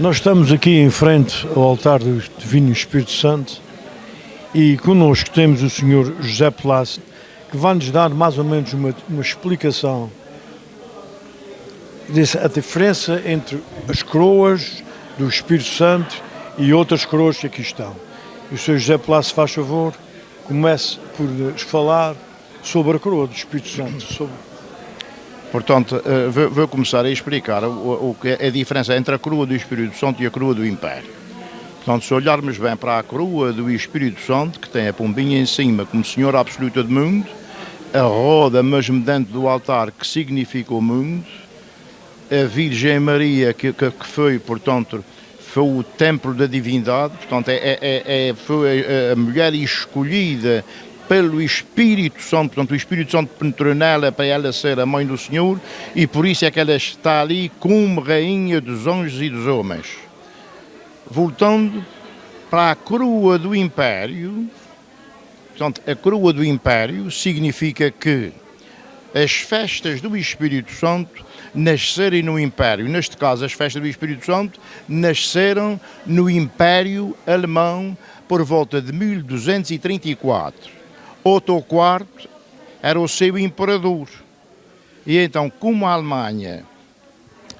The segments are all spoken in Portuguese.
Nós estamos aqui em frente ao altar do Divino Espírito Santo e connosco temos o Sr. José Plácido, que vai-nos dar mais ou menos uma explicação a diferença entre as coroas do Espírito Santo e outras coroas que aqui estão. E o Sr. José Plácido, faz favor, comece por nos falar sobre a coroa do Espírito Santo. Portanto, vou começar a explicar o que é a diferença entre a coroa do Espírito Santo e a coroa do Império. Portanto, se olharmos bem para a coroa do Espírito Santo, que tem a pombinha em cima como Senhora Absoluta do Mundo, a roda mesmo dentro do altar que significa o mundo, a Virgem Maria que foi, portanto, foi o templo da divindade, portanto, foi a mulher escolhida pelo Espírito Santo, portanto o Espírito Santo penetrou nela para ela ser a mãe do Senhor e por isso é que ela está ali como rainha dos anjos e dos homens. Voltando para a coroa do Império, portanto a coroa do Império significa que as festas do Espírito Santo nascerem no Império, neste caso as festas do Espírito Santo nasceram no Império Alemão por volta de 1234. Otto IV era o seu imperador. E então, como a Alemanha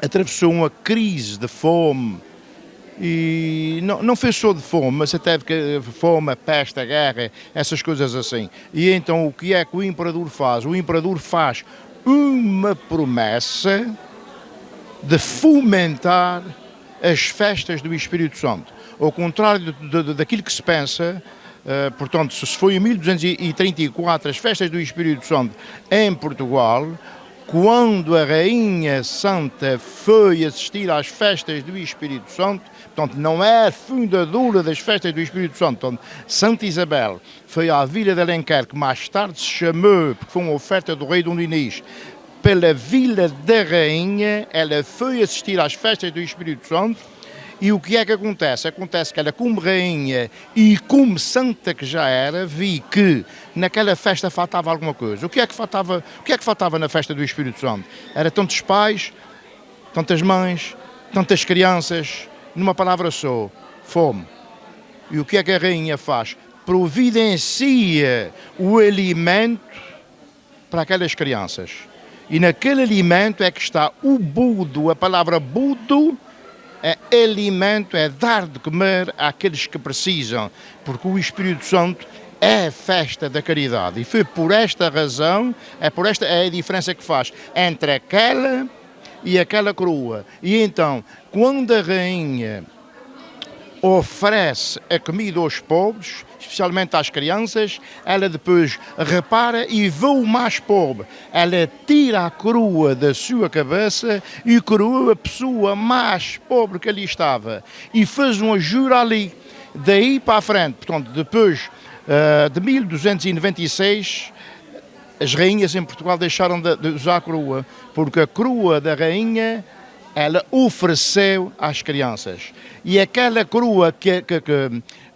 atravessou uma crise de fome, e não foi só de fome, mas até fome, a peste, a guerra, essas coisas assim. E então, o que é que o imperador faz? O imperador faz uma promessa de fomentar as festas do Espírito Santo. Ao contrário daquilo que se pensa, portanto, se foi em 1234 as festas do Espírito Santo em Portugal, quando a Rainha Santa foi assistir às festas do Espírito Santo, portanto, não é a fundadora das festas do Espírito Santo, portanto, Santa Isabel foi à Vila de Alenquer, que mais tarde se chamou, porque foi uma oferta do rei Dom Dinis, pela Vila da Rainha, ela foi assistir às festas do Espírito Santo. E o que é que acontece? Acontece que ela, como rainha e como santa que já era, vi que naquela festa faltava alguma coisa. O que é que faltava na festa do Espírito Santo? Era tantos pais, tantas mães, tantas crianças, numa palavra só, fome. E o que é que a rainha faz? Providencia o alimento para aquelas crianças. E naquele alimento é que está o budo, a palavra budo, é alimento, é dar de comer àqueles que precisam, porque o Espírito Santo é a festa da caridade. E foi por esta razão, é a diferença que faz entre aquela e aquela coroa. E então, quando a rainha oferece a comida aos pobres, especialmente às crianças, ela depois repara e vê o mais pobre. Ela tira a coroa da sua cabeça e coroa a pessoa mais pobre que ali estava. E fez uma jura ali. Daí para a frente, portanto, depois de 1296, as rainhas em Portugal deixaram de usar a coroa, porque a coroa da rainha ela ofereceu às crianças. E aquela coroa que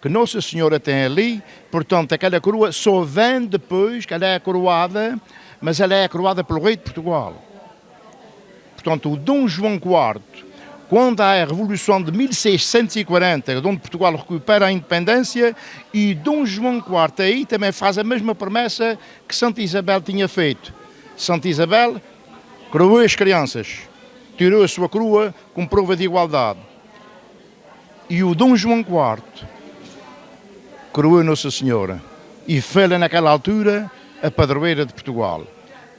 Nossa Senhora tem ali, portanto, aquela coroa só vem depois que ela é coroada, mas ela é coroada pelo rei de Portugal. Portanto, o Dom João IV, quando há a Revolução de 1640, onde Portugal recupera a independência, e Dom João IV aí também faz a mesma promessa que Santa Isabel tinha feito. Santa Isabel coroou as crianças, tirou a sua coroa com prova de igualdade. E o Dom João IV coroou Nossa Senhora e fez-la naquela altura a padroeira de Portugal.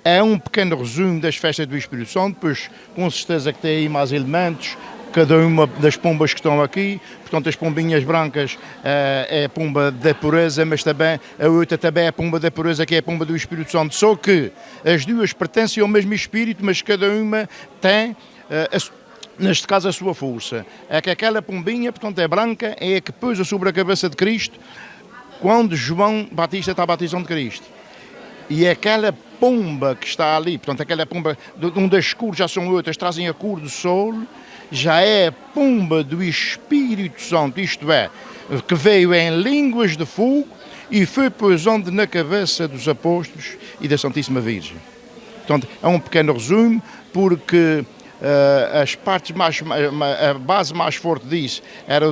É um pequeno resumo das festas do Espírito Santo, pois com certeza que tem aí mais elementos, cada uma das pombas que estão aqui, portanto as pombinhas brancas é a pomba da pureza, mas também a outra também é a pomba da pureza, que é a pomba do Espírito Santo, só que as duas pertencem ao mesmo Espírito, mas cada uma tem, neste caso, a sua força. É que aquela pombinha, portanto é branca, é a que pôs sobre a cabeça de Cristo, quando João Batista está batizando Cristo. E aquela pomba que está ali, portanto aquela pomba onde as cores já são outras, trazem a cor do sol, já é a pomba do Espírito Santo, isto é, que veio em línguas de fogo e foi pousando na cabeça dos apóstolos e da Santíssima Virgem. Portanto, é um pequeno resumo, porque as partes a base mais forte disso era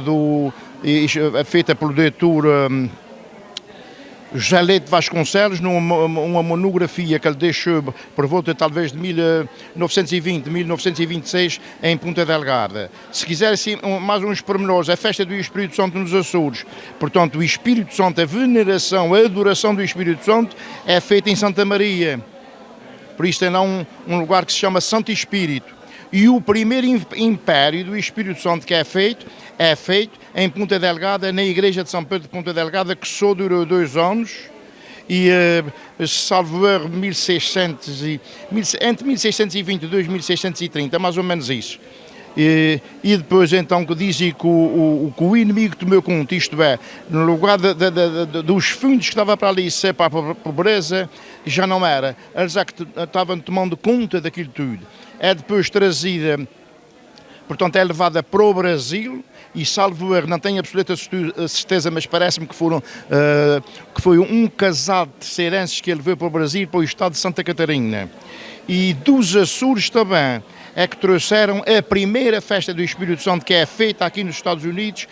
feita pelo doutor José Leite Vasconcelos, numa monografia que ele deixou por volta talvez de 1920, 1926, em Ponta Delgada. Se quiser assim, mais uns pormenores, a festa do Espírito Santo nos Açores, portanto o Espírito Santo, a veneração, a adoração do Espírito Santo é feita em Santa Maria. Por isso tem lá um lugar que se chama Santo Espírito. E o primeiro império do Espírito Santo que é feito em Ponta Delgada, na igreja de São Pedro de Ponta Delgada, que só durou 2 anos, e salvo erro, entre 1622 e 1630, mais ou menos isso. E depois então que dizem que o inimigo tomou conta, isto é, no lugar dos fundos que estava para ali ser para a pobreza, já não era. Eles é que estavam tomando conta daquilo tudo. É depois trazida, portanto é levada para o Brasil, e salvo erro, não tenho absoluta certeza, mas parece-me que foi um casal de terceirenses que ele veio para o Brasil, para o estado de Santa Catarina. E dos Açores também é que trouxeram a primeira festa do Espírito Santo, que é feita aqui nos Estados Unidos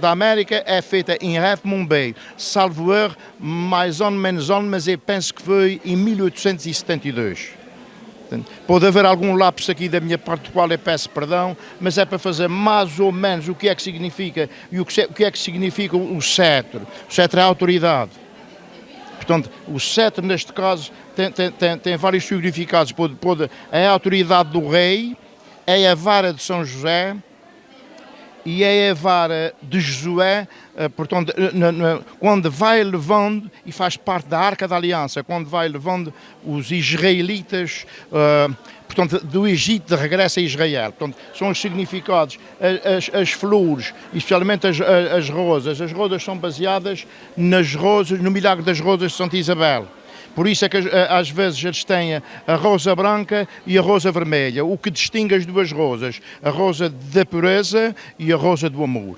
da América, é feita em Half Moon Bay. Salvo erro, mais ou menos, mas eu penso que foi em 1872. Pode haver algum lapso aqui da minha parte, do qual eu peço perdão, mas é para fazer mais ou menos o que é que significa, e o que é que significa o cetro. O cetro é a autoridade. Portanto, o cetro, neste caso, tem vários significados. É a autoridade do rei, é a vara de São José e é a vara de Josué, portanto, quando vai levando, e faz parte da Arca da Aliança, quando vai levando os israelitas, portanto, do Egito de regresso a Israel. Portanto, são os significados, as flores, especialmente as rosas. As rosas são baseadas nas rosas, no milagre das rosas de Santa Isabel. Por isso é que às vezes eles têm a rosa branca e a rosa vermelha, o que distingue as duas rosas, a rosa da pureza e a rosa do amor.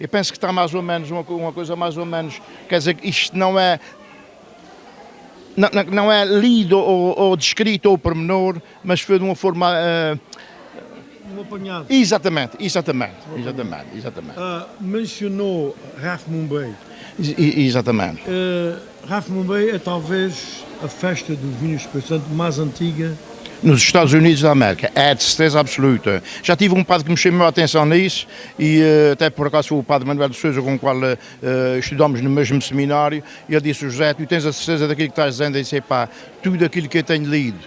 Eu penso que está mais ou menos uma coisa mais ou menos, quer dizer, isto não é lido ou descrito ao pormenor, mas foi de uma forma... Um apanhado. Exatamente. Mencionou Half Moon Bay. Exatamente. Half Moon Bay é talvez a festa do vinho Espírito Santo mais antiga nos Estados Unidos da América, é de certeza absoluta. Já tive um padre que me chamou a atenção nisso, e até por acaso foi o padre Manuel de Sousa, com o qual estudamos no mesmo seminário, e ele disse: José, tu tens a certeza daquilo que estás dizendo? Eu disse: pá, tudo aquilo que eu tenho lido,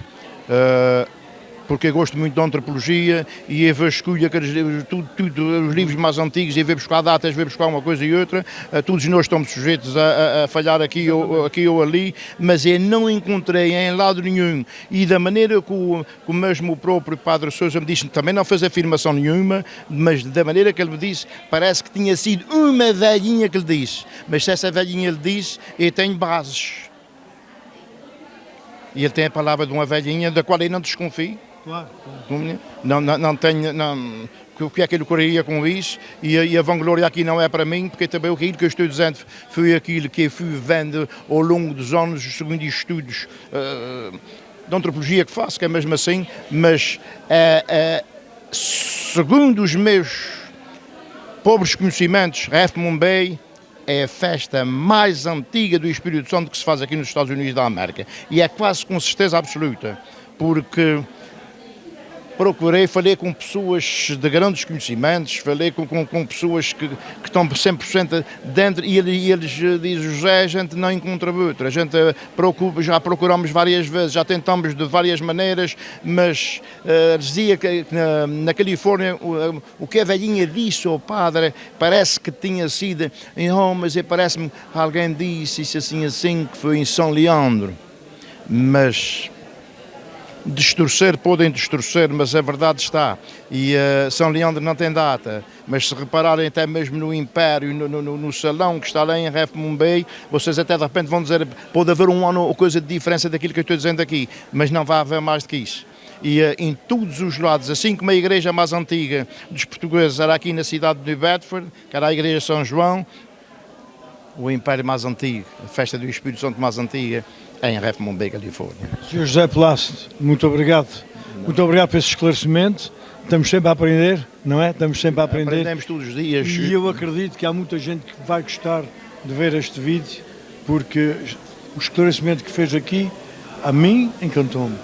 porque eu gosto muito de antropologia e eu escolho aqueles livros, os livros mais antigos e vou buscar datas, vou buscar uma coisa e outra. Todos nós estamos sujeitos a falhar aqui ou ali, mas eu não encontrei em lado nenhum. E da maneira que o mesmo próprio Padre Sousa me disse, também não fez afirmação nenhuma, mas da maneira que ele me disse, parece que tinha sido uma velhinha que lhe disse. Mas se essa velhinha lhe disse, eu tenho bases. E ele tem a palavra de uma velhinha da qual eu não desconfio. Claro. Não tenho. Não, o que é que ele correria com isso? E a vanglória aqui não é para mim, porque também aquilo que eu estou dizendo foi aquilo que eu fui vendo ao longo dos anos, segundo estudos de antropologia que faço, que é mesmo assim, mas segundo os meus pobres conhecimentos, Ref Mumbai é a festa mais antiga do Espírito Santo que se faz aqui nos Estados Unidos da América. E é quase com certeza absoluta, porque falei com pessoas de grandes conhecimentos, falei com pessoas que estão 100% dentro e eles dizem, José, a gente não encontra outra, a gente já procuramos várias vezes, já tentamos de várias maneiras, mas dizia que na Califórnia o que a velhinha disse ao padre parece que tinha sido, mas parece-me alguém disse isso assim, que foi em São Leandro, mas podem distorcer, mas a verdade está. E São Leandro não tem data, mas se repararem até mesmo no Império, no salão que está lá em Ref Mumbai, vocês até de repente vão dizer, pode haver um ano ou coisa de diferença daquilo que eu estou dizendo aqui, mas não vai haver mais do que isso. E em todos os lados, assim como a igreja mais antiga dos portugueses era aqui na cidade de New Bedford, que era a igreja de São João, o Império mais antigo, a festa do Espírito Santo mais antiga, é em Ref Mumbai, Califórnia. Sr. José Plácido, muito obrigado. Muito obrigado por esse esclarecimento. Estamos sempre a aprender, não é? Estamos sempre a aprender. Aprendemos todos os dias. E eu acredito que há muita gente que vai gostar de ver este vídeo, porque o esclarecimento que fez aqui, a mim, encantou-me.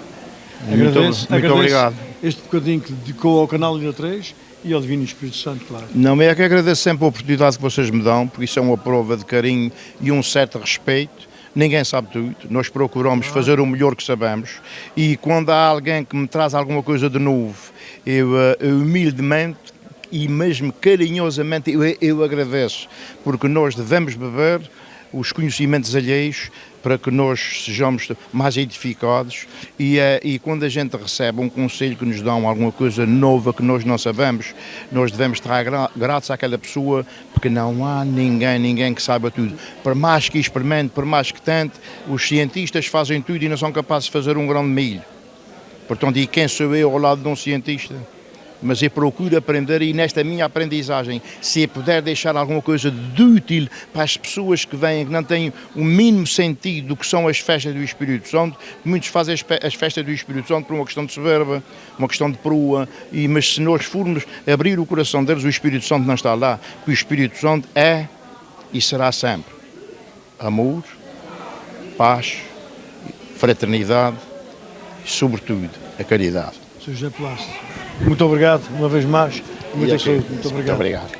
Muito obrigado. Este bocadinho que dedicou ao canal Ilha 3 e ao Divino Espírito Santo, claro. Não, é que agradeço sempre a oportunidade que vocês me dão, porque isso é uma prova de carinho e um certo respeito. Ninguém sabe tudo, nós procuramos fazer o melhor que sabemos e quando há alguém que me traz alguma coisa de novo, eu humildemente e mesmo carinhosamente eu agradeço, porque nós devemos beber os conhecimentos alheios para que nós sejamos mais edificados e quando a gente recebe um conselho que nos dão alguma coisa nova que nós não sabemos, nós devemos estar gratos àquela pessoa, porque não há ninguém que saiba tudo. Por mais que experimente, por mais que tente, os cientistas fazem tudo e não são capazes de fazer um grão de milho. Portanto, e quem sou eu ao lado de um cientista? Mas eu procuro aprender e nesta minha aprendizagem, se eu puder deixar alguma coisa de útil para as pessoas que vêm, que não têm o mínimo sentido do que são as festas do Espírito Santo, muitos fazem as festas do Espírito Santo por uma questão de soberba, uma questão de proa, mas se nós formos abrir o coração deles, o Espírito Santo não está lá, porque o Espírito Santo é e será sempre amor, paz, fraternidade e, sobretudo, a caridade. Sr. José Plácido, muito obrigado uma vez mais. Muita saúde. Muito obrigado. Muito obrigado.